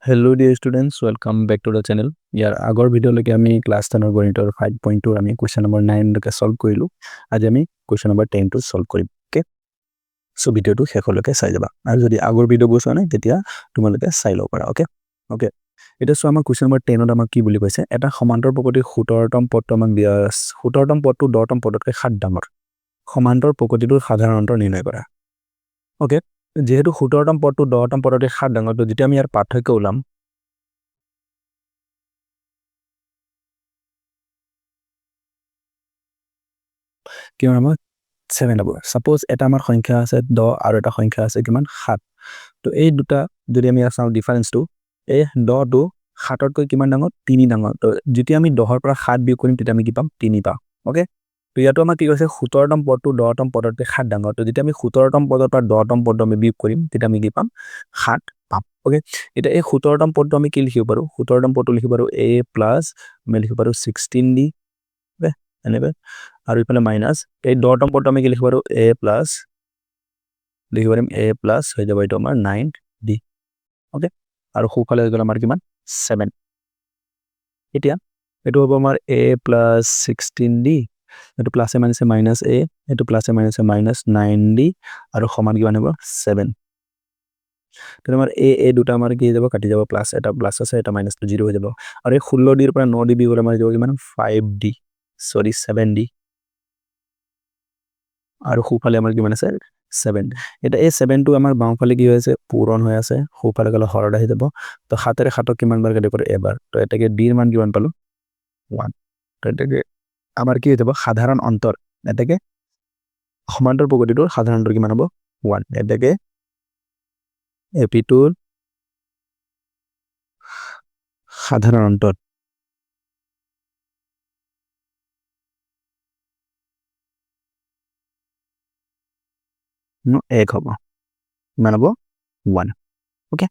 Hello dear students, welcome back to the channel. ইয়াৰ আগৰ ভিডিঅ'লৈকে আমি class 10 ৰ গণিতৰ 5.2 আমি কোৱেশ্চন নম্বৰ 9 লৈকে সলভ কৰিলো। আজি আমি কোৱেশ্চন নম্বৰ 10 টো সলভ কৰিম। ওকে, সো ভিডিঅ'টো শেষলৈকে চাই যাবা। আৰু যদি আগৰ ভিডিঅ'বোৰ চোৱা নাই তেতিয়া তোমালোকে চাই লব পাৰা। ওকে ওকে এটা সো আমাৰ কোৱেশ্চন নম্বৰ 10 ত আমাক কি বুলি কৈছে, এটা সমান্তৰ প্ৰকৃতিৰ 17তম পদটো আমাক দিয়া আছে। 17তম পদটো 10তম পদতকৈ 7 ডাঙৰ। সমান্তৰ প্ৰকৃতিটোৰ সাধাৰণ অন্তৰ নিৰ্ণয় কৰা। ওকে, যেহেতু 17তম পদটো 10তম পদতকৈ 7 ডাঙৰ, তো যেতিয়া আমি ইয়াৰ পাৰ্থক্য ওলাম কিমান আমাৰ 7 হ'ব। সাপোজ এটা আমাৰ সংখ্যা আছে 10 আৰু এটা সংখ্যা আছে কিমান 7। তো এই দুটা যদি আমি চাওঁ ডিফাৰেন্সটো, এই 10 টো 7 তকৈ কিমান ডাঙৰ 3 ডাঙৰ। তো যেতিয়া আমি 10 ৰ পৰা 7 বিয়োগ কৰিম তেতিয়া আমি কি পাম 3 পাম। ওকে, তো ইয়াতো আমাৰ কি কৈছে 17তম পদটো 10তম পদতকৈ 7 ডাঙৰ। তো যেতিয়া আমি 17তম পদৰ পৰা 10তম পদটো আমি বিয়োগ কৰিম তেতিয়া আমি কি পাম 7 পাম। ওকে, এটা এই 17তম পদটো আমি কি লিখিব পাৰো, 17তম পদটো লিখিব পাৰো a প্লাস আমি লিখিব পাৰো 16d। ওকে, এনেকৈ আৰু ইফালে মাইনাস এই 10তম পদটো আমি কি লিখিব পাৰো a প্লাস লিখিব পাৰিম a প্লাস হৈ যাব এটা আমাৰ 9d। ওকে, আৰু সোঁফালে হৈ গ'ল আমাৰ কিমান 7। এতিয়া এটো হ'ব আমাৰ a প্লাস 16d, এটো প্লাসে মাইনাসে মাইনাস a, এটো প্লাসে মাইনাসে মাইনাস 9d আৰু সমান কিমান হ'ব 7। তেনে আমাৰ a দুটা আমাৰ কি হৈ যাব কাটি যাব, প্লাস এটা প্লাস আছে এটা মাইনাস তো 0 হৈ যাব। আৰু এই 16d ৰ পৰা 9d বিয়োগ কৰিলে আমাৰ যাব কিমান 5d, সৰি 7d। আৰু সোঁফালে আমাৰ কিমান আছে 7। এটা এই 7 টো আমাৰ বাওঁফালে কি হৈ আছে পূৰণ হৈ আছে, সোঁফালে গ'লে হৰড আহি যাব। তো 7 ৰে 7ক কিমান বাৰ কাটিব পাৰো এবাৰ। তো এটাকে d ৰ মান কিমান পালো 1। তো এটাকে আমাৰ কি হৈ যাব সাধাৰণ অন্তৰ, এটাকে সমান্তৰ প্ৰকৃতিটোৰ সাধাৰণ অন্তৰ কিমান হ'ব 1। এটাকে AP2 সাধাৰণ অন্তৰ এক হব, কিমান হ'ব 1। ওকে,